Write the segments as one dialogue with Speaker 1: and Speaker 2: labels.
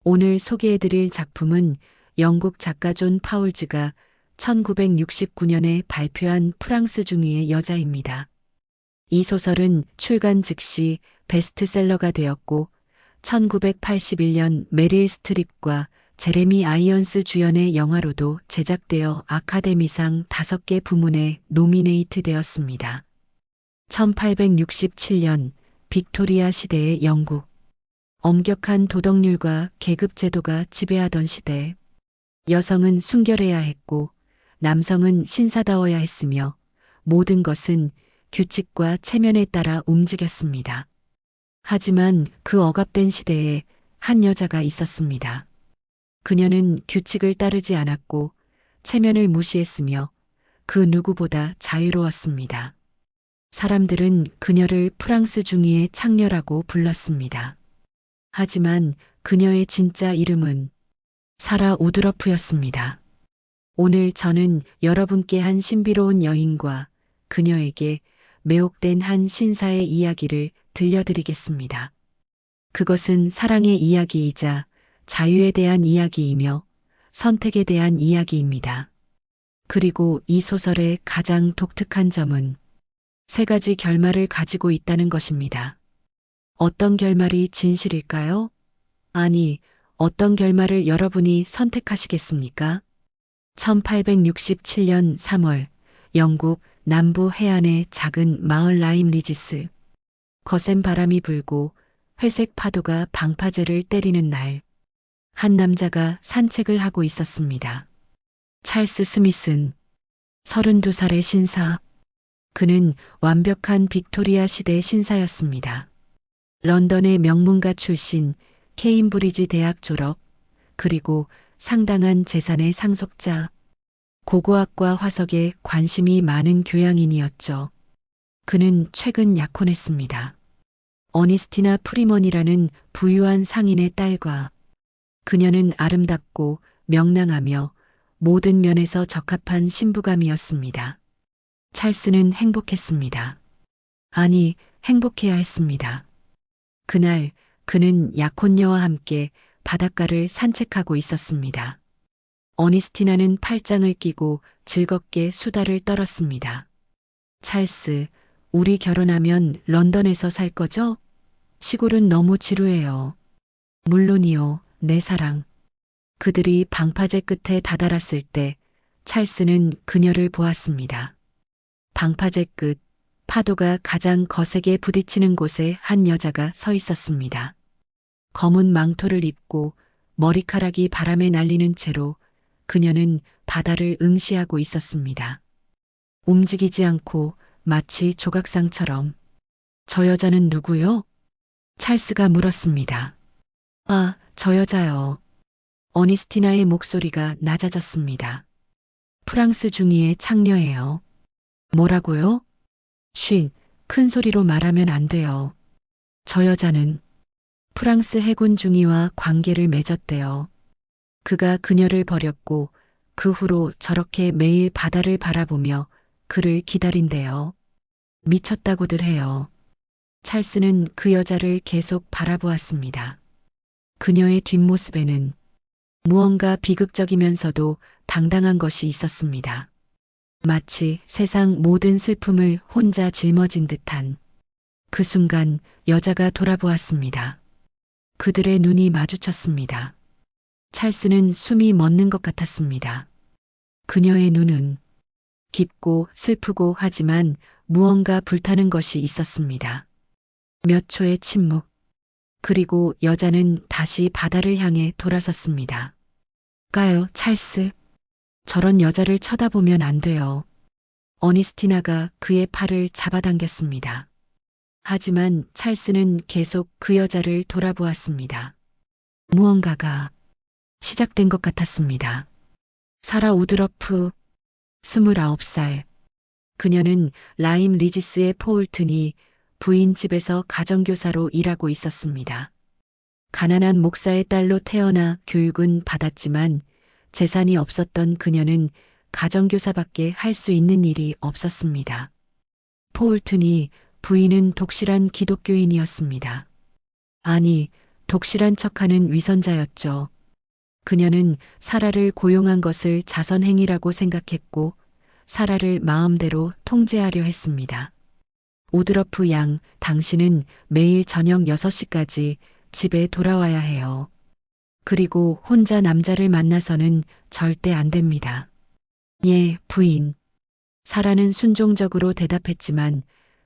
Speaker 1: 오늘 소개해드릴 작품은 영국 작가 존 파울즈가 1969년에 발표한 프랑스 중위의 여자입니다. 이 소설은 출간 즉시 베스트셀러가 되었고 1981년 메릴 스트립과 제레미 아이언스 주연의 영화로도 제작되어 아카데미상 5개 부문에 노미네이트 되었습니다. 1867년 빅토리아 시대의 영국. 엄격한 도덕률과 계급제도가 지배하던 시대. 여성은 순결해야 했고 남성은 신사다워야 했으며 모든 것은 규칙과 체면에 따라 움직였습니다. 하지만 그 억압된 시대에 한 여자가 있었습니다. 그녀는 규칙을 따르지 않았고 체면을 무시했으며 그 누구보다 자유로웠습니다. 사람들은 그녀를 프랑스 중위의 창녀라고 불렀습니다. 하지만 그녀의 진짜 이름은 사라 우드러프였습니다. 오늘 저는 여러분께 한 신비로운 여인과 그녀에게 매혹된 한 신사의 이야기를 들려드리겠습니다. 그것은 사랑의 이야기이자 자유에 대한 이야기이며 선택에 대한 이야기입니다. 그리고 이 소설의 가장 독특한 점은 3가지 결말을 가지고 있다는 것입니다. 어떤 결말이 진실일까요? 아니, 어떤 결말을 여러분이 선택하시겠습니까? 1867년 3월, 영국 남부 해안의 작은 마을 라임 리지스. 거센 바람이 불고 회색 파도가 방파제를 때리는 날, 한 남자가 산책을 하고 있었습니다. 찰스 스미슨, 32살의 신사. 그는 완벽한 빅토리아 시대 신사였습니다. 런던의 명문가 출신, 케임브리지 대학 졸업, 그리고 상당한 재산의 상속자. 고고학과 화석에 관심이 많은 교양인이었죠. 그는 최근 약혼했습니다. 어니스티나 프리먼이라는 부유한 상인의 딸과. 그녀는 아름답고 명랑하며 모든 면에서 적합한 신부감이었습니다. 찰스는 행복했습니다. 아니, 행복해야 했습니다. 그날 그는 약혼녀와 함께 바닷가를 산책하고 있었습니다. 어니스티나는 팔짱을 끼고 즐겁게 수다를 떨었습니다. 찰스, 우리 결혼하면 런던에서 살 거죠? 시골은 너무 지루해요. 물론이요, 내 사랑. 그들이 방파제 끝에 다다랐을 때 찰스는 그녀를 보았습니다. 방파제 끝, 파도가 가장 거세게 부딪히는 곳에 한 여자가 서 있었습니다. 검은 망토를 입고 머리카락이 바람에 날리는 채로 그녀는 바다를 응시하고 있었습니다. 움직이지 않고 마치 조각상처럼. 저 여자는 누구요? 찰스가 물었습니다. 아, 저 여자요. 어니스티나의 목소리가 낮아졌습니다. 프랑스 중위의 창녀예요. 뭐라고요? 쉿, 큰 소리로 말하면 안 돼요. 저 여자는 프랑스 해군 중위와 관계를 맺었대요. 그가 그녀를 버렸고 그 후로 저렇게 매일 바다를 바라보며 그를 기다린대요. 미쳤다고들 해요. 찰스는 그 여자를 계속 바라보았습니다. 그녀의 뒷모습에는 무언가 비극적이면서도 당당한 것이 있었습니다. 마치 세상 모든 슬픔을 혼자 짊어진 듯한. 그 순간 여자가 돌아보았습니다. 그들의 눈이 마주쳤습니다. 찰스는 숨이 멎는 것 같았습니다. 그녀의 눈은 깊고 슬프고 하지만 무언가 불타는 것이 있었습니다. 몇 초의 침묵. 그리고 여자는 다시 바다를 향해 돌아섰습니다. 가요, 찰스. 저런 여자를 쳐다보면 안 돼요. 어니스티나가 그의 팔을 잡아당겼습니다. 하지만 찰스는 계속 그 여자를 돌아보았습니다. 무언가가 시작된 것 같았습니다. 사라 우드러프, 29살. 그녀는 라임 리지스의 포울튼이 부인 집에서 가정교사로 일하고 있었습니다. 가난한 목사의 딸로 태어나 교육은 받았지만 재산이 없었던 그녀는 가정교사밖에 할 수 있는 일이 없었습니다. 포울튼이 부인은 독실한 기독교인이었습니다. 아니, 독실한 척하는 위선자였죠. 그녀는 사라를 고용한 것을 자선행위라고 생각했고 사라를 마음대로 통제하려 했습니다. 우드러프 양, 당신은 매일 저녁 6시까지 집에 돌아와야 해요. 그리고 혼자 남자를 만나서는 절대 안 됩니다. 예, 부인. 사라는 순종적으로 대답했지만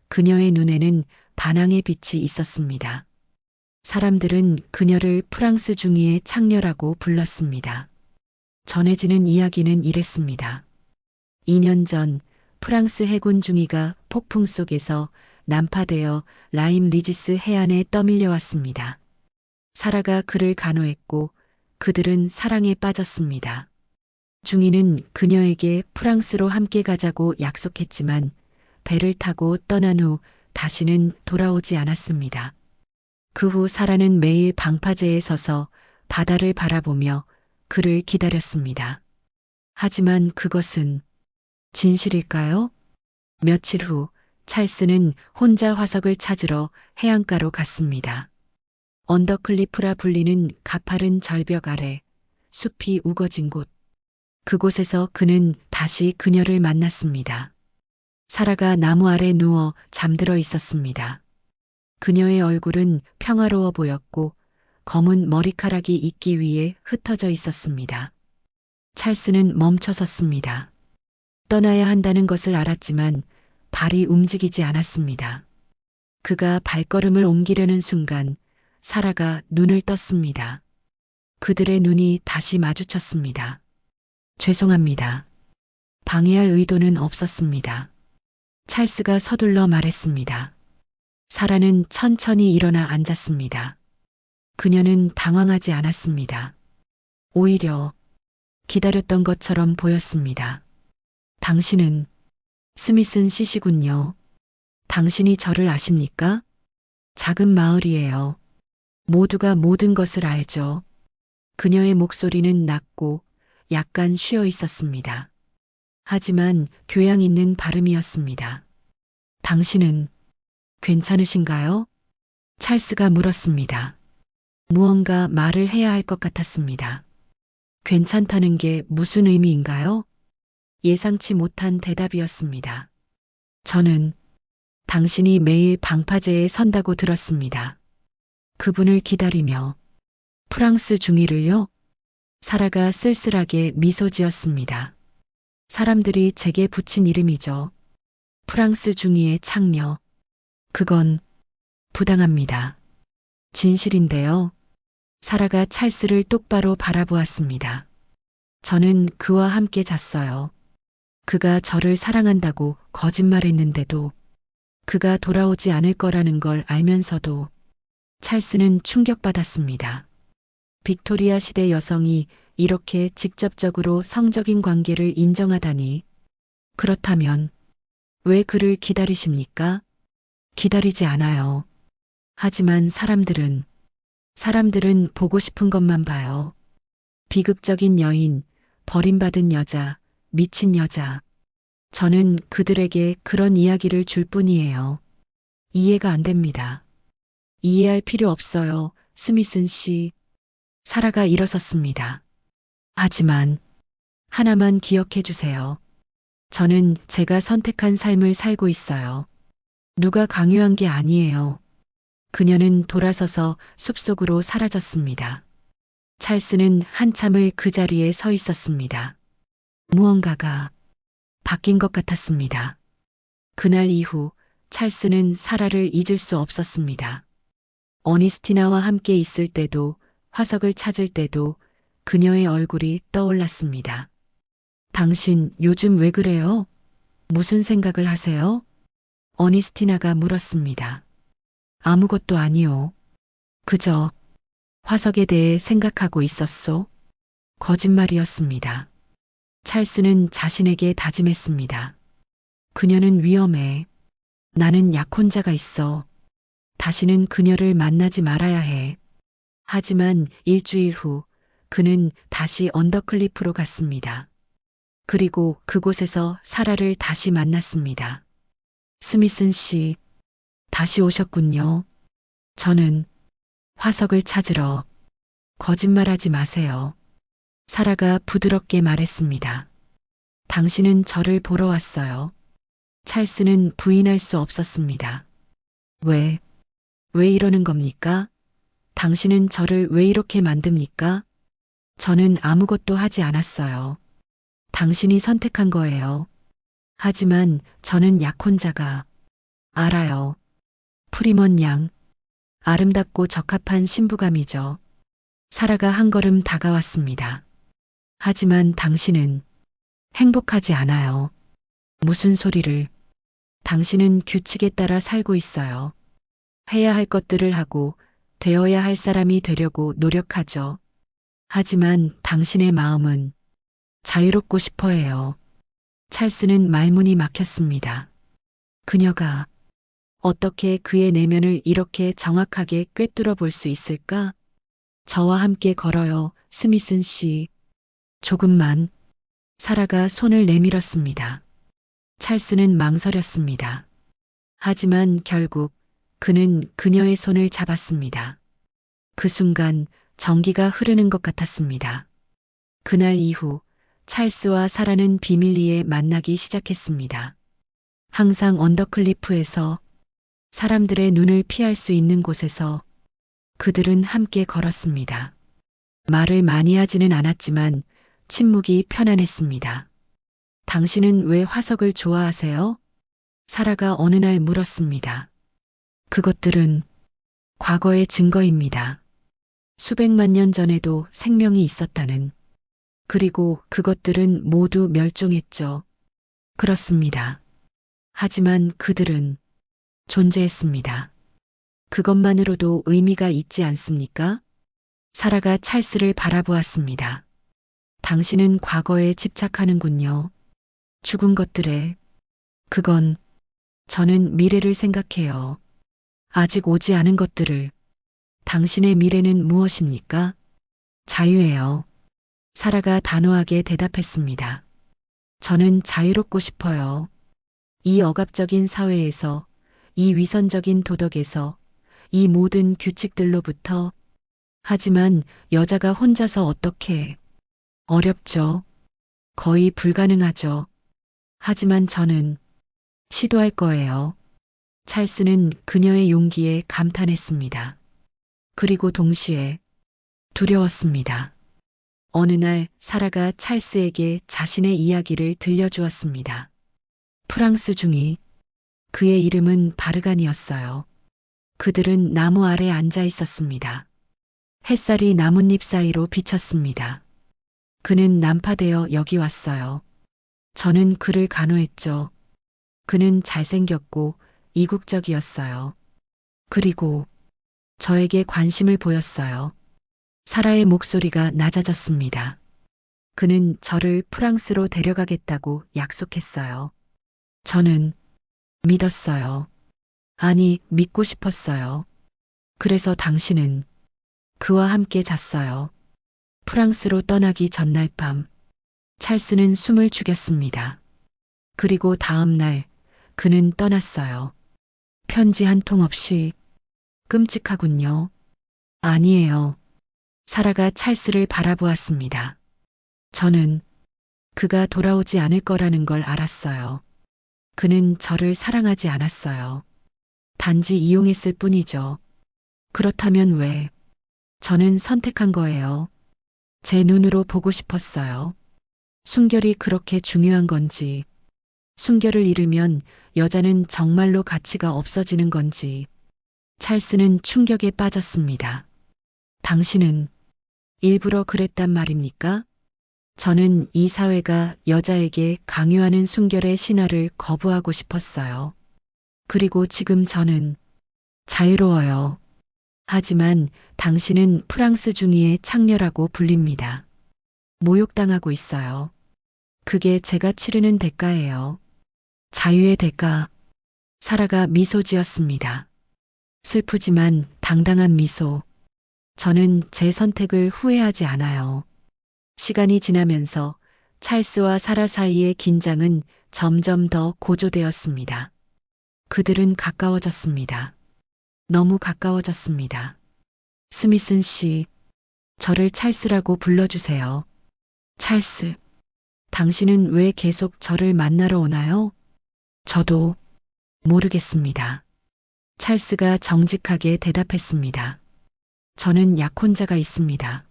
Speaker 1: 그녀의 눈에는 반항의 빛이 있었습니다. 사람들은 그녀를 프랑스 중위의 창녀라고 불렀습니다. 전해지는 이야기는 이랬습니다. 2년 전 프랑스 해군 중위가 폭풍 속에서 난파되어 라임 리지스 해안에 떠밀려 왔습니다. 사라가 그를 간호했고 그들은 사랑에 빠졌습니다. 중위는 그녀에게 프랑스로 함께 가자고 약속했지만 배를 타고 떠난 후 다시는 돌아오지 않았습니다. 그 후 사라는 매일 방파제에 서서 바다를 바라보며 그를 기다렸습니다. 하지만 그것은 진실일까요? 며칠 후 찰스는 혼자 화석을 찾으러 해안가로 갔습니다. 언더클리프라 불리는 가파른 절벽 아래 숲이 우거진 곳. 그곳에서 그는 다시 그녀를 만났습니다. 사라가 나무 아래 누워 잠들어 있었습니다. 그녀의 얼굴은 평화로워 보였고 검은 머리카락이 있기 위해 흩어져 있었습니다. 찰스는 멈춰 섰습니다. 떠나야 한다는 것을 알았지만 발이 움직이지 않았습니다. 그가 발걸음을 옮기려는 순간 사라가 눈을 떴습니다. 그들의 눈이 다시 마주쳤습니다. 죄송합니다. 방해할 의도는 없었습니다. 찰스가 서둘러 말했습니다. 사라는 천천히 일어나 앉았습니다. 그녀는 당황하지 않았습니다. 오히려 기다렸던 것처럼 보였습니다. 당신은 스미슨 씨시군요. 당신이 저를 아십니까? 작은 마을이에요. 모두가 모든 것을 알죠. 그녀의 목소리는 낮고 약간 쉬어 있었습니다. 하지만 교양 있는 발음이었습니다. 당신은 괜찮으신가요? 찰스가 물었습니다. 무언가 말을 해야 할 것 같았습니다. 괜찮다는 게 무슨 의미인가요? 예상치 못한 대답이었습니다. 저는 당신이 매일 방파제에 선다고 들었습니다. 그분을 기다리며 프랑스 중위를요? 사라가 쓸쓸하게 미소 지었습니다. 사람들이 제게 붙인 이름이죠. 프랑스 중위의 창녀. 그건 부당합니다. 진실인데요. 사라가 찰스를 똑바로 바라보았습니다. 저는 그와 함께 잤어요. 그가 저를 사랑한다고 거짓말했는데도 그가 돌아오지 않을 거라는 걸 알면서도 찰스는 충격받았습니다. 빅토리아 시대 여성이 이렇게 직접적으로 성적인 관계를 인정하다니. 그렇다면 왜 그를 기다리십니까? 기다리지 않아요. 하지만 사람들은 보고 싶은 것만 봐요. 비극적인 여인, 버림받은 여자, 미친 여자. 저는 그들에게 그런 이야기를 줄 뿐이에요. 이해가 안 됩니다. 이해할 필요 없어요, 스미슨 씨. 사라가 일어섰습니다. 하지만 하나만 기억해 주세요. 저는 제가 선택한 삶을 살고 있어요. 누가 강요한 게 아니에요. 그녀는 돌아서서 숲속으로 사라졌습니다. 찰스는 한참을 그 자리에 서 있었습니다. 무언가가 바뀐 것 같았습니다. 그날 이후 찰스는 사라를 잊을 수 없었습니다. 어니스티나와 함께 있을 때도 화석을 찾을 때도 그녀의 얼굴이 떠올랐습니다. 당신 요즘 왜 그래요? 무슨 생각을 하세요? 어니스티나가 물었습니다. 아무것도 아니요. 그저 화석에 대해 생각하고 있었소. 거짓말이었습니다. 찰스는 자신에게 다짐했습니다. 그녀는 위험해. 나는 약혼자가 있어. 다시는 그녀를 만나지 말아야 해. 하지만 일주일 후 그는 다시 언더클리프로 갔습니다. 그리고 그곳에서 사라를 다시 만났습니다. 스미슨 씨, 다시 오셨군요. 저는 화석을 찾으러. 거짓말하지 마세요. 사라가 부드럽게 말했습니다. 당신은 저를 보러 왔어요. 찰스는 부인할 수 없었습니다. 왜 이러는 겁니까? 당신은 저를 왜 이렇게 만듭니까? 저는 아무것도 하지 않았어요. 당신이 선택한 거예요. 하지만 저는 약혼자가. 알아요. 프리먼 양. 아름답고 적합한 신부감이죠. 사라가 한 걸음 다가왔습니다. 하지만 당신은 행복하지 않아요. 무슨 소리를. 당신은 규칙에 따라 살고 있어요. 해야 할 것들을 하고 되어야 할 사람이 되려고 노력하죠. 하지만 당신의 마음은 자유롭고 싶어 해요. 찰스는 말문이 막혔습니다. 그녀가 어떻게 그의 내면을 이렇게 정확하게 꿰뚫어 볼 수 있을까? 저와 함께 걸어요, 스미슨 씨. 조금만. 사라가 손을 내밀었습니다. 찰스는 망설였습니다. 하지만 결국 그는 그녀의 손을 잡았습니다. 그 순간 전기가 흐르는 것 같았습니다. 그날 이후 찰스와 사라는 비밀리에 만나기 시작했습니다. 항상 언더클리프에서, 사람들의 눈을 피할 수 있는 곳에서 그들은 함께 걸었습니다. 말을 많이 하지는 않았지만 침묵이 편안했습니다. 당신은 왜 화석을 좋아하세요? 사라가 어느 날 물었습니다. 그것들은 과거의 증거입니다. 수백만 년 전에도 생명이 있었다는. 그리고 그것들은 모두 멸종했죠. 그렇습니다. 하지만 그들은 존재했습니다. 그것만으로도 의미가 있지 않습니까? 사라가 찰스를 바라보았습니다. 당신은 과거에 집착하는군요. 죽은 것들에. 그건, 저는 미래를 생각해요. 아직 오지 않은 것들을. 당신의 미래는 무엇입니까? 자유예요. 사라가 단호하게 대답했습니다. 저는 자유롭고 싶어요. 이 억압적인 사회에서, 이 위선적인 도덕에서, 이 모든 규칙들로부터. 하지만 여자가 혼자서 어떻게. 어렵죠. 거의 불가능하죠. 하지만 저는 시도할 거예요. 찰스는 그녀의 용기에 감탄했습니다. 그리고 동시에 두려웠습니다. 어느 날 사라가 찰스에게 자신의 이야기를 들려주었습니다. 프랑스 중이. 그의 이름은 바르간이었어요. 그들은 나무 아래 앉아 있었습니다. 햇살이 나뭇잎 사이로 비쳤습니다. 그는 난파되어 여기 왔어요. 저는 그를 간호했죠. 그는 잘생겼고 이국적이었어요. 그리고 저에게 관심을 보였어요. 사라의 목소리가 낮아졌습니다. 그는 저를 프랑스로 데려가겠다고 약속했어요. 저는 믿었어요. 아니, 믿고 싶었어요. 그래서 당신은 그와 함께 잤어요. 프랑스로 떠나기 전날 밤, 찰스는 숨을 죽였습니다. 그리고 다음 날, 그는 떠났어요. 편지 한 통 없이. 끔찍하군요. 아니에요. 사라가 찰스를 바라보았습니다. 저는 그가 돌아오지 않을 거라는 걸 알았어요. 그는 저를 사랑하지 않았어요. 단지 이용했을 뿐이죠. 그렇다면 왜? 저는 선택한 거예요. 제 눈으로 보고 싶었어요. 순결이 그렇게 중요한 건지, 순결을 잃으면 여자는 정말로 가치가 없어지는 건지. 찰스는 충격에 빠졌습니다. 당신은 일부러 그랬단 말입니까? 저는 이 사회가 여자에게 강요하는 순결의 신화를 거부하고 싶었어요. 그리고 지금 저는 자유로워요. 하지만 당신은 프랑스 중위의 창녀라고 불립니다. 모욕당하고 있어요. 그게 제가 치르는 대가예요. 자유의 대가. 사라가 미소 지었습니다. 슬프지만 당당한 미소. 저는 제 선택을 후회하지 않아요. 시간이 지나면서 찰스와 사라 사이의 긴장은 점점 더 고조되었습니다. 그들은 가까워졌습니다. 너무 가까워졌습니다. 스미슨 씨, 저를 찰스라고 불러주세요. 찰스, 당신은 왜 계속 저를 만나러 오나요? 저도 모르겠습니다. 찰스가 정직하게 대답했습니다. 저는 약혼자가 있습니다.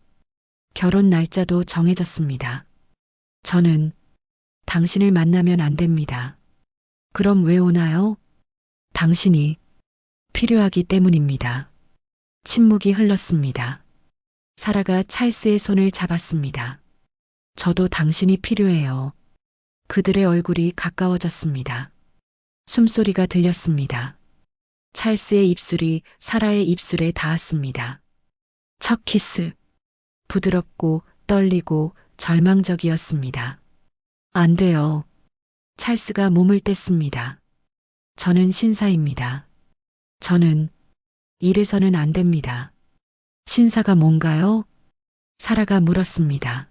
Speaker 1: 결혼 날짜도 정해졌습니다. 저는 당신을 만나면 안 됩니다. 그럼 왜 오나요? 당신이 필요하기 때문입니다. 침묵이 흘렀습니다. 사라가 찰스의 손을 잡았습니다. 저도 당신이 필요해요. 그들의 얼굴이 가까워졌습니다. 숨소리가 들렸습니다. 찰스의 입술이 사라의 입술에 닿았습니다. 첫 키스. 부드럽고 떨리고 절망적이었습니다. 안 돼요. 찰스가 몸을 뗐습니다. 저는 신사입니다. 저는 이래서는 안 됩니다. 신사가 뭔가요? 사라가 물었습니다.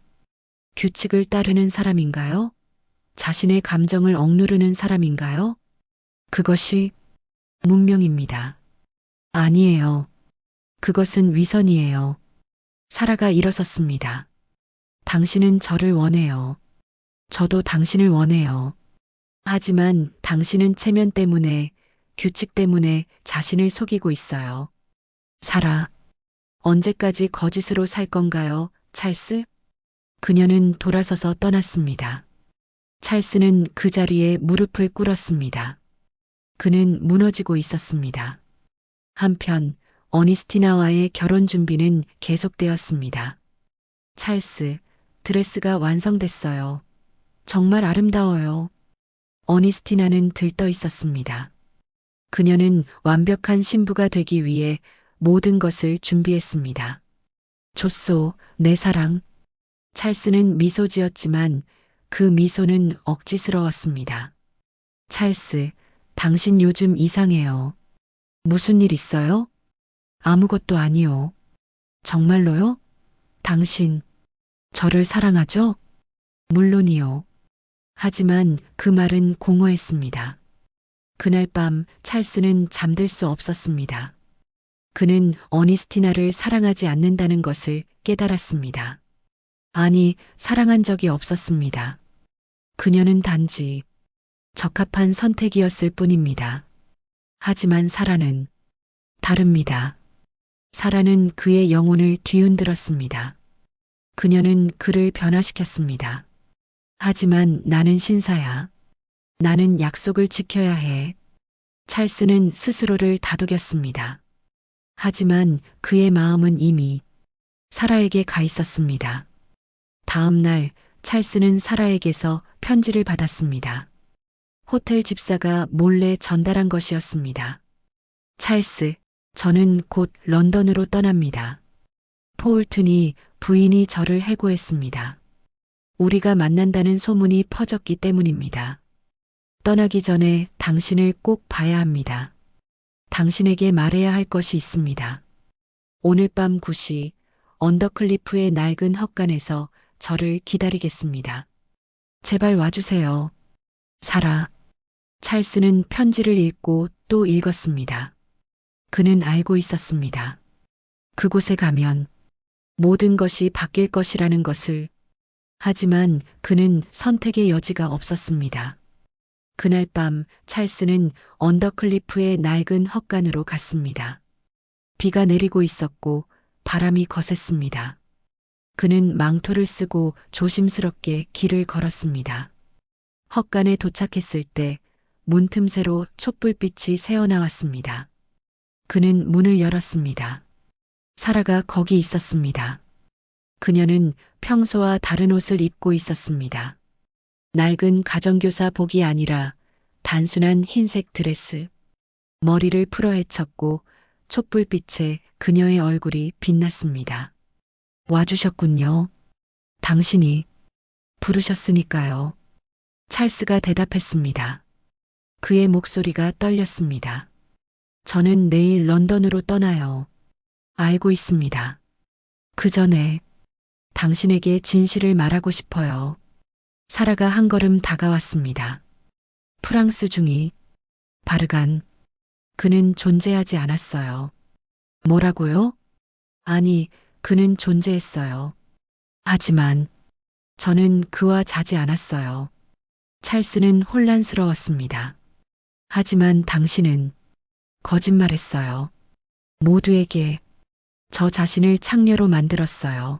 Speaker 1: 규칙을 따르는 사람인가요? 자신의 감정을 억누르는 사람인가요? 그것이 문명입니다. 아니에요. 그것은 위선이에요. 사라가 일어섰습니다. 당신은 저를 원해요. 저도 당신을 원해요. 하지만 당신은 체면 때문에, 규칙 때문에 자신을 속이고 있어요. 사라, 언제까지 거짓으로 살 건가요, 찰스? 그녀는 돌아서서 떠났습니다. 찰스는 그 자리에 무릎을 꿇었습니다. 그는 무너지고 있었습니다. 한편 어니스티나와의 결혼 준비는 계속되었습니다. 찰스, 드레스가 완성됐어요. 정말 아름다워요. 어니스티나는 들떠 있었습니다. 그녀는 완벽한 신부가 되기 위해 모든 것을 준비했습니다. 좋소, 내 사랑. 찰스는 미소 지었지만 그 미소는 억지스러웠습니다. 찰스, 당신 요즘 이상해요. 무슨 일 있어요? 아무것도 아니요. 정말로요? 당신, 저를 사랑하죠? 물론이요. 하지만 그 말은 공허했습니다. 그날 밤 찰스는 잠들 수 없었습니다. 그는 어니스티나를 사랑하지 않는다는 것을 깨달았습니다. 아니, 사랑한 적이 없었습니다. 그녀는 단지 적합한 선택이었을 뿐입니다. 하지만 사라는 다릅니다. 사라는 그의 영혼을 뒤흔들었습니다. 그녀는 그를 변화시켰습니다. 하지만 나는 신사야. 나는 약속을 지켜야 해. 찰스는 스스로를 다독였습니다. 하지만 그의 마음은 이미 사라에게 가 있었습니다. 다음 날 찰스는 사라에게서 편지를 받았습니다. 호텔 집사가 몰래 전달한 것이었습니다. 찰스, 저는 곧 런던으로 떠납니다. 포울튼이 부인이 저를 해고했습니다. 우리가 만난다는 소문이 퍼졌기 때문입니다. 떠나기 전에 당신을 꼭 봐야 합니다. 당신에게 말해야 할 것이 있습니다. 오늘 밤 9시 언더클리프의 낡은 헛간에서 저를 기다리겠습니다. 제발 와주세요. 사라. 찰스는 편지를 읽고 또 읽었습니다. 그는 알고 있었습니다. 그곳에 가면 모든 것이 바뀔 것이라는 것을. 하지만 그는 선택의 여지가 없었습니다. 그날 밤 찰스는 언더클리프의 낡은 헛간으로 갔습니다. 비가 내리고 있었고 바람이 거셌습니다. 그는 망토를 쓰고 조심스럽게 길을 걸었습니다. 헛간에 도착했을 때 문틈새로 촛불빛이 새어나왔습니다. 그는 문을 열었습니다. 사라가 거기 있었습니다. 그녀는 평소와 다른 옷을 입고 있었습니다. 낡은 가정교사복이 아니라 단순한 흰색 드레스. 머리를 풀어헤쳤고 촛불빛에 그녀의 얼굴이 빛났습니다. 와주셨군요. 당신이 부르셨으니까요. 찰스가 대답했습니다. 그의 목소리가 떨렸습니다. 저는 내일 런던으로 떠나요. 알고 있습니다. 그 전에 당신에게 진실을 말하고 싶어요. 사라가 한 걸음 다가왔습니다. 프랑스 중이 바르간. 그는 존재하지 않았어요. 뭐라고요? 아니, 그는 존재했어요. 하지만 저는 그와 자지 않았어요. 찰스는 혼란스러웠습니다. 하지만 당신은 거짓말했어요. 모두에게 저 자신을 창녀로 만들었어요.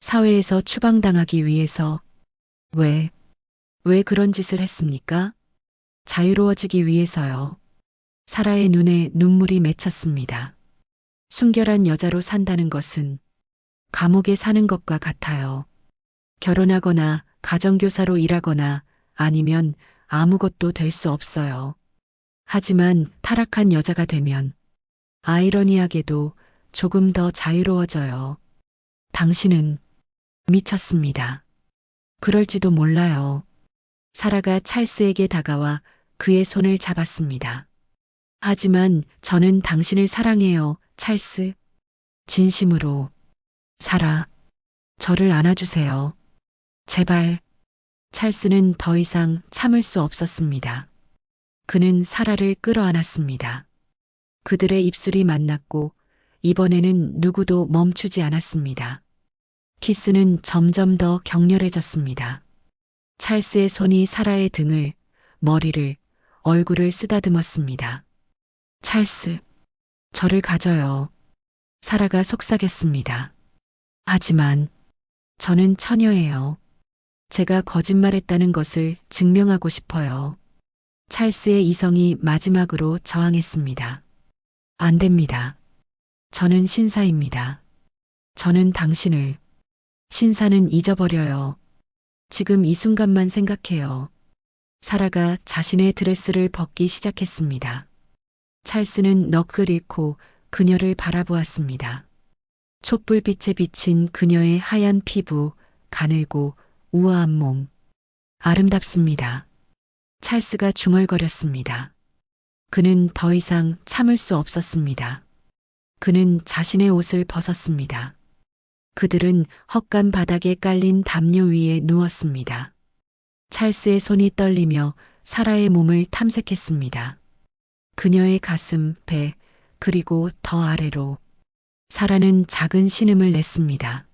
Speaker 1: 사회에서 추방당하기 위해서 왜, 왜 그런 짓을 했습니까? 자유로워지기 위해서요. 사라의 눈에 눈물이 맺혔습니다. 순결한 여자로 산다는 것은 감옥에 사는 것과 같아요. 결혼하거나 가정교사로 일하거나 아니면 아무것도 될 수 없어요. 하지만 타락한 여자가 되면 아이러니하게도 조금 더 자유로워져요. 당신은 미쳤습니다. 그럴지도 몰라요. 사라가 찰스에게 다가와 그의 손을 잡았습니다. 하지만 저는 당신을 사랑해요, 찰스. 진심으로. 사라, 저를 안아주세요. 제발. 찰스는 더 이상 참을 수 없었습니다. 그는 사라를 끌어안았습니다. 그들의 입술이 만났고 이번에는 누구도 멈추지 않았습니다. 키스는 점점 더 격렬해졌습니다. 찰스의 손이 사라의 등을, 머리를, 얼굴을 쓰다듬었습니다. 찰스, 저를 가져요. 사라가 속삭였습니다. 하지만 저는 처녀예요. 제가 거짓말했다는 것을 증명하고 싶어요. 찰스의 이성이 마지막으로 저항했습니다. 안 됩니다. 저는 신사입니다. 저는 당신을, 신사는 잊어버려요. 지금 이 순간만 생각해요. 사라가 자신의 드레스를 벗기 시작했습니다. 찰스는 넋을 잃고 그녀를 바라보았습니다. 촛불빛에 비친 그녀의 하얀 피부, 가늘고 우아한 몸. 아름답습니다. 찰스가 중얼거렸습니다. 그는 더 이상 참을 수 없었습니다. 그는 자신의 옷을 벗었습니다. 그들은 헛간 바닥에 깔린 담요 위에 누웠습니다. 찰스의 손이 떨리며 사라의 몸을 탐색했습니다. 그녀의 가슴, 배, 그리고 더 아래로. 사라는 작은 신음을 냈습니다.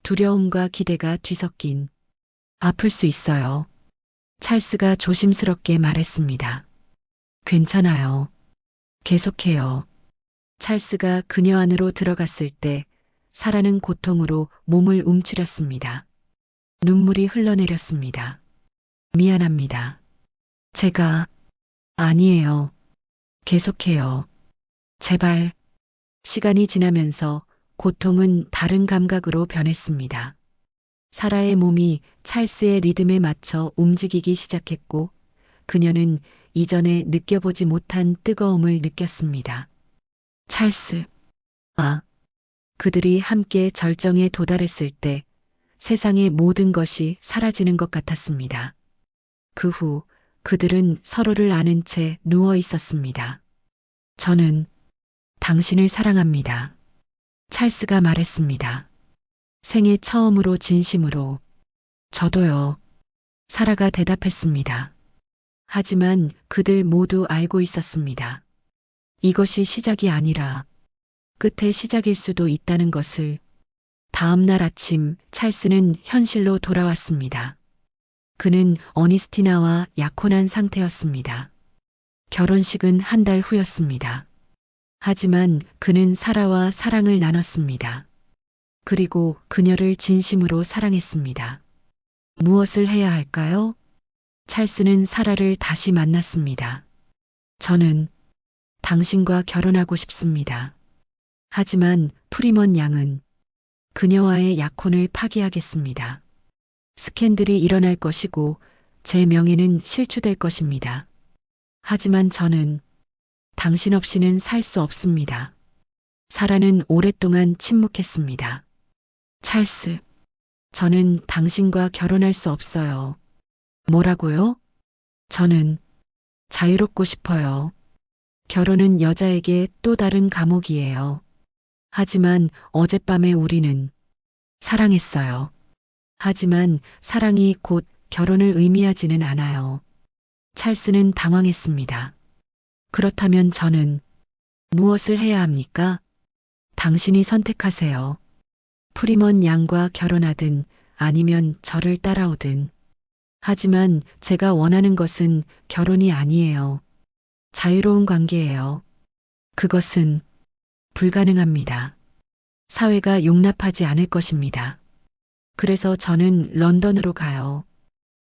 Speaker 1: 두려움과 기대가 뒤섞인. 아플 수 있어요. 찰스가 조심스럽게 말했습니다. 괜찮아요. 계속해요. 찰스가 그녀 안으로 들어갔을 때 사라는 고통으로 몸을 움츠렸습니다. 눈물이 흘러내렸습니다. 미안합니다. 제가 아니에요. 계속해요. 제발. 시간이 지나면서 고통은 다른 감각으로 변했습니다. 사라의 몸이 찰스의 리듬에 맞춰 움직이기 시작했고 그녀는 이전에 느껴보지 못한 뜨거움을 느꼈습니다. 찰스. 아. 그들이 함께 절정에 도달했을 때 세상의 모든 것이 사라지는 것 같았습니다. 그 후 그들은 서로를 아는 채 누워 있었습니다. 저는 당신을 사랑합니다. 찰스가 말했습니다. 생애 처음으로 진심으로. 저도요. 사라가 대답했습니다. 하지만 그들 모두 알고 있었습니다. 이것이 시작이 아니라 끝의 시작일 수도 있다는 것을. 다음 날 아침 찰스는 현실로 돌아왔습니다. 그는 어니스티나와 약혼한 상태였습니다. 결혼식은 한 달 후였습니다. 하지만 그는 사라와 사랑을 나눴습니다. 그리고 그녀를 진심으로 사랑했습니다. 무엇을 해야 할까요? 찰스는 사라를 다시 만났습니다. 저는 당신과 결혼하고 싶습니다. 하지만 프리먼 양은 그녀와의 약혼을 파기하겠습니다. 스캔들이 일어날 것이고 제 명예는 실추될 것입니다. 하지만 저는 당신 없이는 살 수 없습니다. 사라는 오랫동안 침묵했습니다. 찰스, 저는 당신과 결혼할 수 없어요. 뭐라고요? 저는 자유롭고 싶어요. 결혼은 여자에게 또 다른 감옥이에요. 하지만 어젯밤에 우리는 사랑했어요. 하지만 사랑이 곧 결혼을 의미하지는 않아요. 찰스는 당황했습니다. 그렇다면 저는 무엇을 해야 합니까? 당신이 선택하세요. 프리먼 양과 결혼하든 아니면 저를 따라오든. 하지만 제가 원하는 것은 결혼이 아니에요. 자유로운 관계예요. 그것은 불가능합니다. 사회가 용납하지 않을 것입니다. 그래서 저는 런던으로 가요.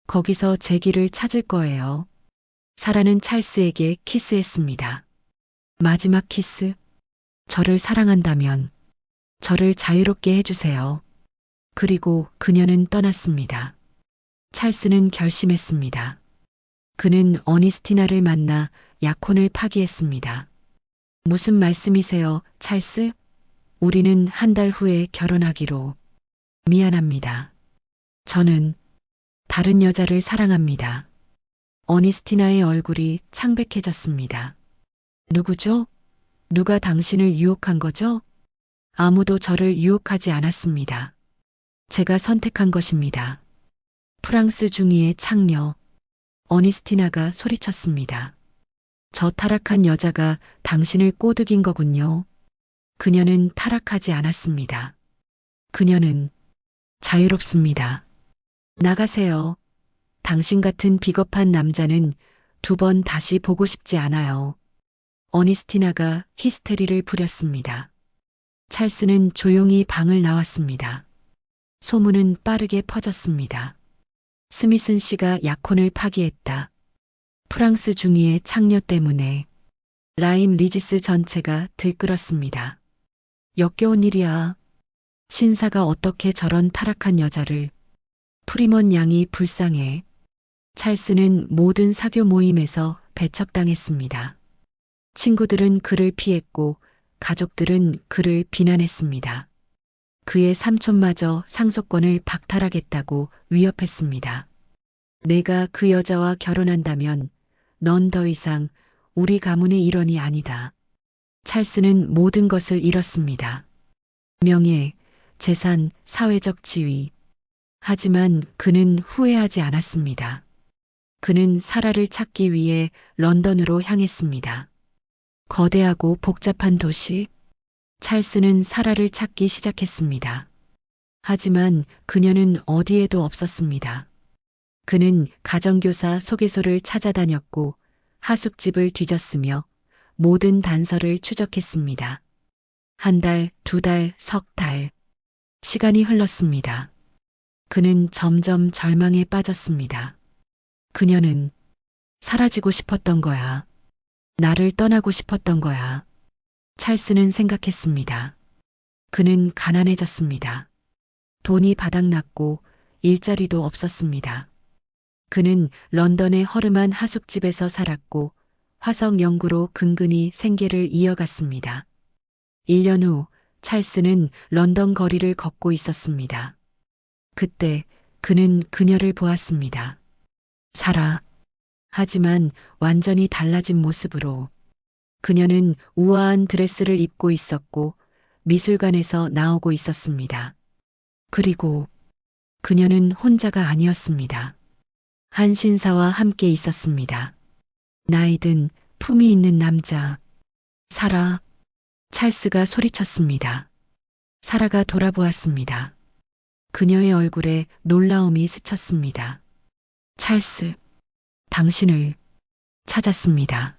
Speaker 1: 거기서 제 길을 찾을 거예요. 사라는 찰스에게 키스했습니다. 마지막 키스. 저를 사랑한다면 저를 자유롭게 해주세요. 그리고 그녀는 떠났습니다. 찰스는 결심했습니다. 그는 어니스티나를 만나 약혼을 파기했습니다. 무슨 말씀이세요, 찰스? 우리는 한 달 후에 결혼하기로. 미안합니다. 저는 다른 여자를 사랑합니다. 어니스티나의 얼굴이 창백해졌습니다. 누구죠? 누가 당신을 유혹한 거죠? 아무도 저를 유혹하지 않았습니다. 제가 선택한 것입니다. 프랑스 중위의 창녀 어니스티나가 소리쳤습니다. 저 타락한 여자가 당신을 꼬드긴 거군요. 그녀는 타락하지 않았습니다. 그녀는 자유롭습니다. 나가세요. 당신 같은 비겁한 남자는 두 번 다시 보고 싶지 않아요. 어니스티나가 히스테리를 부렸습니다. 찰스는 조용히 방을 나왔습니다. 소문은 빠르게 퍼졌습니다. 스미슨 씨가 약혼을 파기했다. 프랑스 중위의 창녀 때문에. 라임 리지스 전체가 들끓었습니다. 역겨운 일이야. 신사가 어떻게 저런 타락한 여자를. 프리먼 양이 불쌍해. 찰스는 모든 사교 모임에서 배척당했습니다. 친구들은 그를 피했고 가족들은 그를 비난했습니다. 그의 삼촌마저 상속권을 박탈하겠다고 위협했습니다. 내가 그 여자와 결혼한다면 넌 더 이상 우리 가문의 일원이 아니다. 찰스는 모든 것을 잃었습니다. 명예, 재산, 사회적 지위. 하지만 그는 후회하지 않았습니다. 그는 사라를 찾기 위해 런던으로 향했습니다. 거대하고 복잡한 도시. 찰스는 사라를 찾기 시작했습니다. 하지만 그녀는 어디에도 없었습니다. 그는 가정교사 소개소를 찾아다녔고 하숙집을 뒤졌으며 모든 단서를 추적했습니다. 한 달, 두 달, 석 달. 시간이 흘렀습니다. 그는 점점 절망에 빠졌습니다. 그녀는 사라지고 싶었던 거야. 나를 떠나고 싶었던 거야. 찰스는 생각했습니다. 그는 가난해졌습니다. 돈이 바닥났고 일자리도 없었습니다. 그는 런던의 허름한 하숙집에서 살았고 화성 연구로 근근히 생계를 이어갔습니다. 1년 후 찰스는 런던 거리를 걷고 있었습니다. 그때 그는 그녀를 보았습니다. 사라. 하지만 완전히 달라진 모습으로. 그녀는 우아한 드레스를 입고 있었고 미술관에서 나오고 있었습니다. 그리고 그녀는 혼자가 아니었습니다. 한 신사와 함께 있었습니다. 나이든 품이 있는 남자. 사라. 찰스가 소리쳤습니다. 사라가 돌아보았습니다. 그녀의 얼굴에 놀라움이 스쳤습니다. 찰스, 당신을 찾았습니다.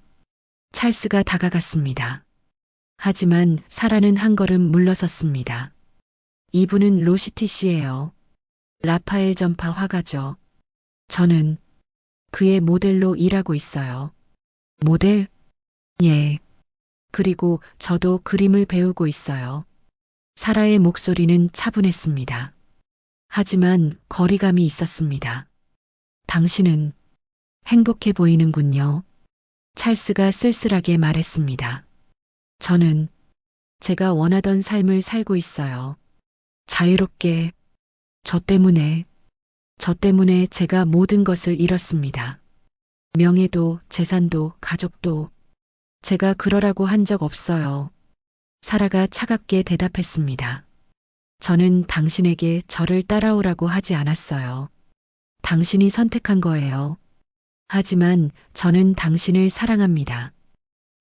Speaker 1: 찰스가 다가갔습니다. 하지만 사라는 한 걸음 물러섰습니다. 이분은 로시티 씨예요. 라파엘 전파 화가죠. 저는 그의 모델로 일하고 있어요. 모델? 예. 그리고 저도 그림을 배우고 있어요. 사라의 목소리는 차분했습니다. 하지만 거리감이 있었습니다. 당신은 행복해 보이는군요. 찰스가 쓸쓸하게 말했습니다. 저는 제가 원하던 삶을 살고 있어요. 자유롭게. 저 때문에 제가 모든 것을 잃었습니다. 명예도, 재산도, 가족도. 제가 그러라고 한 적 없어요. 사라가 차갑게 대답했습니다. 저는 당신에게 저를 따라오라고 하지 않았어요. 당신이 선택한 거예요. 하지만 저는 당신을 사랑합니다.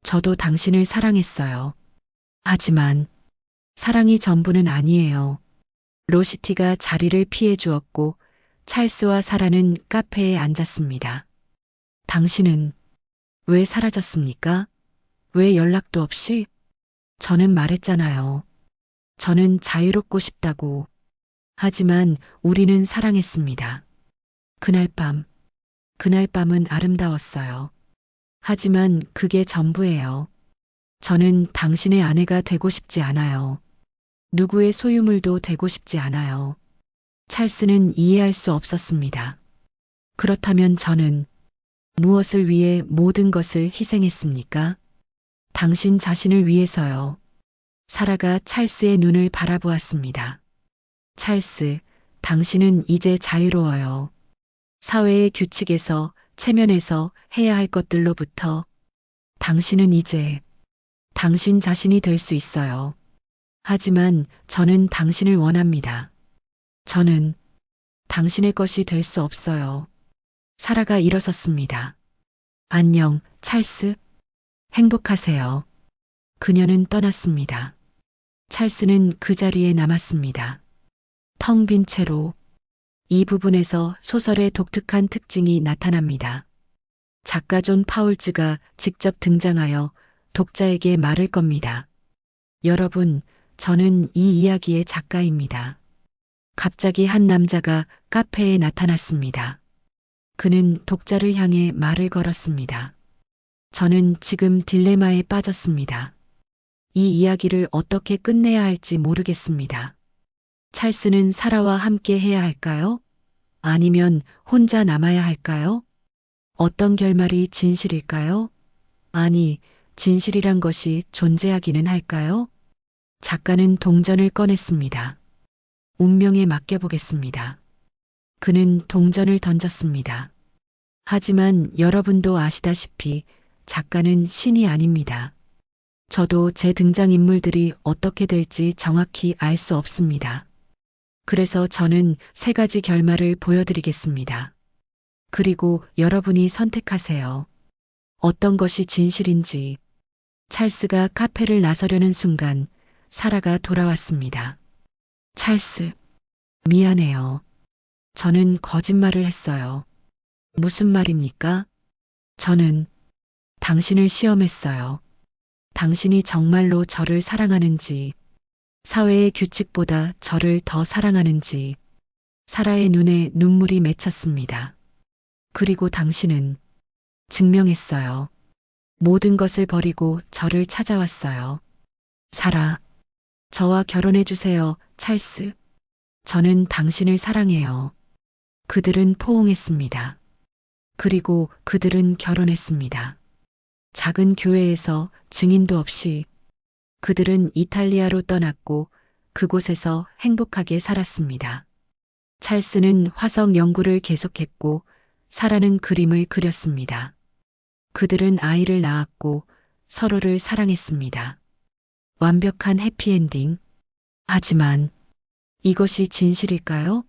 Speaker 1: 저도 당신을 사랑했어요. 하지만 사랑이 전부는 아니에요. 로시티가 자리를 피해 주었고 찰스와 사라는 카페에 앉았습니다. 당신은 왜 사라졌습니까? 왜 연락도 없이? 저는 말했잖아요. 저는 자유롭고 싶다고. 하지만 우리는 사랑했습니다. 그날 밤, 그날 밤은 아름다웠어요. 하지만 그게 전부예요. 저는 당신의 아내가 되고 싶지 않아요. 누구의 소유물도 되고 싶지 않아요. 찰스는 이해할 수 없었습니다. 그렇다면 저는 무엇을 위해 모든 것을 희생했습니까? 당신 자신을 위해서요. 사라가 찰스의 눈을 바라보았습니다. 찰스, 당신은 이제 자유로워요. 사회의 규칙에서, 체면에서 해야 할 것들로부터 당신은 이제 당신 자신이 될 수 있어요. 하지만 저는 당신을 원합니다. 저는 당신의 것이 될 수 없어요. 사라가 일어섰습니다. 안녕, 찰스. 행복하세요. 그녀는 떠났습니다. 찰스는 그 자리에 남았습니다. 텅 빈 채로. 이 부분에서 소설의 독특한 특징이 나타납니다. 작가 존 파울즈가 직접 등장하여 독자에게 말을 겁니다. 여러분, 저는 이 이야기의 작가입니다. 갑자기 한 남자가 카페에 나타났습니다. 그는 독자를 향해 말을 걸었습니다. 저는 지금 딜레마에 빠졌습니다. 이 이야기를 어떻게 끝내야 할지 모르겠습니다. 찰스는 사라와 함께 해야 할까요? 아니면 혼자 남아야 할까요? 어떤 결말이 진실일까요? 아니, 진실이란 것이 존재하기는 할까요? 작가는 동전을 꺼냈습니다. 운명에 맡겨보겠습니다. 그는 동전을 던졌습니다. 하지만 여러분도 아시다시피 작가는 신이 아닙니다. 저도 제 등장인물들이 어떻게 될지 정확히 알 수 없습니다. 그래서 저는 세 가지 결말을 보여드리겠습니다. 그리고 여러분이 선택하세요. 어떤 것이 진실인지. 찰스가 카페를 나서려는 순간 사라가 돌아왔습니다. 찰스, 미안해요. 저는 거짓말을 했어요. 무슨 말입니까? 저는 당신을 시험했어요. 당신이 정말로 저를 사랑하는지, 사회의 규칙보다 저를 더 사랑하는지. 사라의 눈에 눈물이 맺혔습니다. 그리고 당신은 증명했어요. 모든 것을 버리고 저를 찾아왔어요. 사라, 저와 결혼해 주세요, 찰스. 저는 당신을 사랑해요. 그들은 포옹했습니다. 그리고 그들은 결혼했습니다. 작은 교회에서 증인도 없이 그들은 이탈리아로 떠났고 그곳에서 행복하게 살았습니다. 찰스는 화성 연구를 계속했고 사라는 그림을 그렸습니다. 그들은 아이를 낳았고 서로를 사랑했습니다. 완벽한 해피엔딩. 하지만 이것이 진실일까요?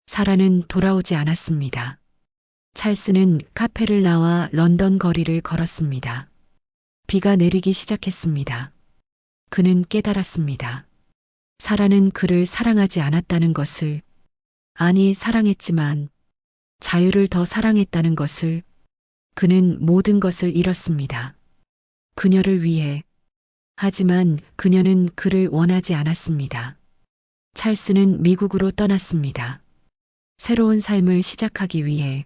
Speaker 1: 사라는 돌아오지 않았습니다. 찰스는 카페를 나와 런던 거리를 걸었습니다. 비가 내리기 시작했습니다. 그는 깨달았습니다. 사라는 그를 사랑하지 않았다는 것을, 아니 사랑했지만 자유를 더 사랑했다는 것을. 그는 모든 것을 잃었습니다. 그녀를 위해. 하지만 그녀는 그를 원하지 않았습니다. 찰스는 미국으로 떠났습니다. 새로운 삶을 시작하기 위해.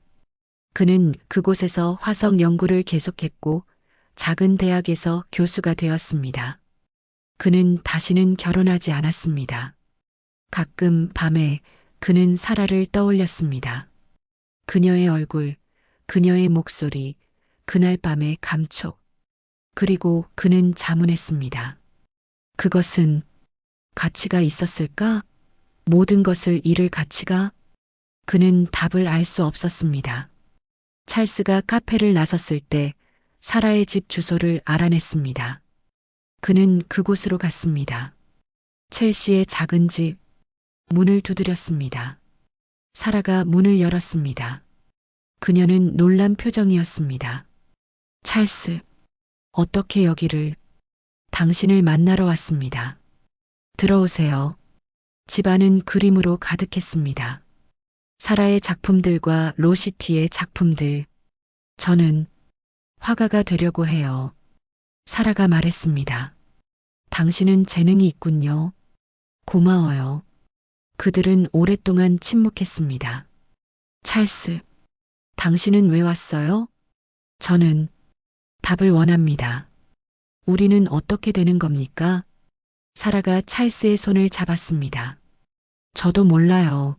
Speaker 1: 그는 그곳에서 화성 연구를 계속했고 작은 대학에서 교수가 되었습니다. 그는 다시는 결혼하지 않았습니다. 가끔 밤에 그는 사라를 떠올렸습니다. 그녀의 얼굴, 그녀의 목소리, 그날 밤의 감촉. 그리고 그는 자문했습니다. 그것은 가치가 있었을까? 모든 것을 잃을 가치가? 그는 답을 알 수 없었습니다. 찰스가 카페를 나섰을 때 사라의 집 주소를 알아냈습니다. 그는 그곳으로 갔습니다. 첼시의 작은 집. 문을 두드렸습니다. 사라가 문을 열었습니다. 그녀는 놀란 표정이었습니다. 찰스, 어떻게 여기를? 당신을 만나러 왔습니다. 들어오세요. 집안은 그림으로 가득했습니다. 사라의 작품들과 로시티의 작품들. 저는 화가가 되려고 해요. 사라가 말했습니다. 당신은 재능이 있군요. 고마워요. 그들은 오랫동안 침묵했습니다. 찰스, 당신은 왜 왔어요? 저는 답을 원합니다. 우리는 어떻게 되는 겁니까? 사라가 찰스의 손을 잡았습니다. 저도 몰라요.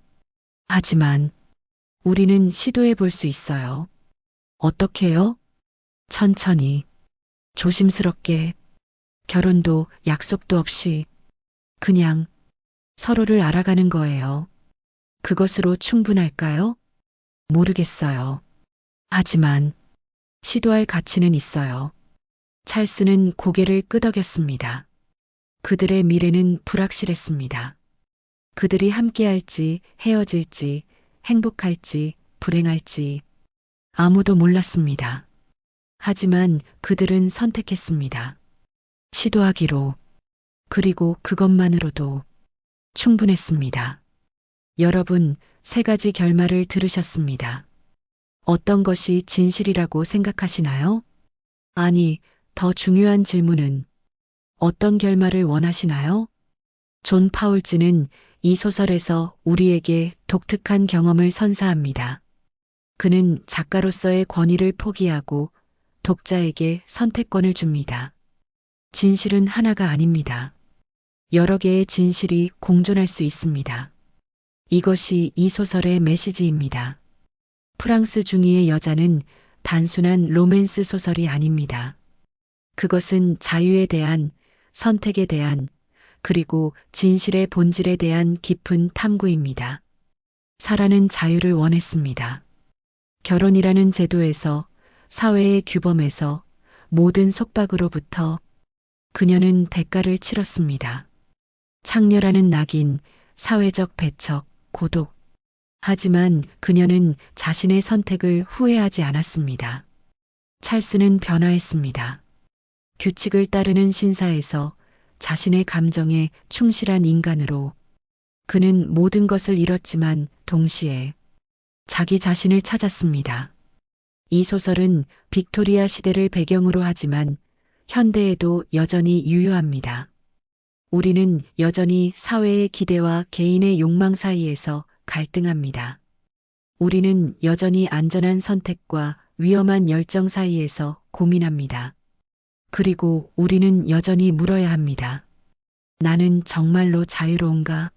Speaker 1: 하지만 우리는 시도해 볼 수 있어요. 어떻게요? 천천히, 조심스럽게, 결혼도 약속도 없이 그냥 서로를 알아가는 거예요. 그것으로 충분할까요? 모르겠어요. 하지만 시도할 가치는 있어요. 찰스는 고개를 끄덕였습니다. 그들의 미래는 불확실했습니다. 그들이 함께할지, 헤어질지, 행복할지, 불행할지 아무도 몰랐습니다. 하지만 그들은 선택했습니다. 시도하기로. 그리고 그것만으로도 충분했습니다. 여러분, 세 가지 결말을 들으셨습니다. 어떤 것이 진실이라고 생각하시나요? 아니, 더 중요한 질문은 어떤 결말을 원하시나요? 존 파울즈는 이 소설에서 우리에게 독특한 경험을 선사합니다. 그는 작가로서의 권위를 포기하고 독자에게 선택권을 줍니다. 진실은 하나가 아닙니다. 여러 개의 진실이 공존할 수 있습니다. 이것이 이 소설의 메시지입니다. 프랑스 중위의 여자는 단순한 로맨스 소설이 아닙니다. 그것은 자유에 대한, 선택에 대한, 그리고 진실의 본질에 대한 깊은 탐구입니다. 사라는 자유를 원했습니다. 결혼이라는 제도에서, 사회의 규범에서, 모든 속박으로부터 그녀는 대가를 치렀습니다. 창녀라는 낙인, 사회적 배척, 고독. 하지만 그녀는 자신의 선택을 후회하지 않았습니다. 찰스는 변화했습니다. 규칙을 따르는 신사에서 자신의 감정에 충실한 인간으로 그는 모든 것을 잃었지만 동시에 자기 자신을 찾았습니다. 이 소설은 빅토리아 시대를 배경으로 하지만 현대에도 여전히 유효합니다. 우리는 여전히 사회의 기대와 개인의 욕망 사이에서 갈등합니다. 우리는 여전히 안전한 선택과 위험한 열정 사이에서 고민합니다. 그리고 우리는 여전히 물어야 합니다. 나는 정말로 자유로운가?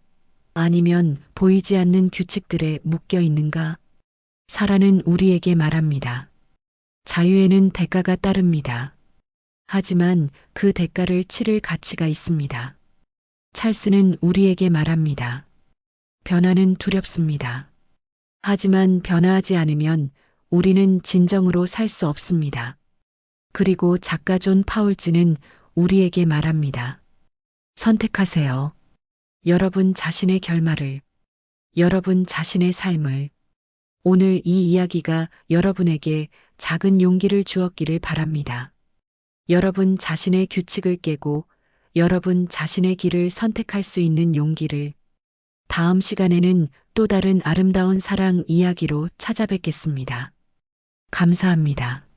Speaker 1: 아니면 보이지 않는 규칙들에 묶여 있는가? 사라는 우리에게 말합니다. 자유에는 대가가 따릅니다. 하지만 그 대가를 치를 가치가 있습니다. 찰스는 우리에게 말합니다. 변화는 두렵습니다. 하지만 변화하지 않으면 우리는 진정으로 살 수 없습니다. 그리고 작가 존 파울즈는 우리에게 말합니다. 선택하세요. 여러분 자신의 결말을, 여러분 자신의 삶을. 오늘 이 이야기가 여러분에게 작은 용기를 주었기를 바랍니다. 여러분 자신의 규칙을 깨고 여러분 자신의 길을 선택할 수 있는 용기를. 다음 시간에는 또 다른 아름다운 사랑 이야기로 찾아뵙겠습니다. 감사합니다.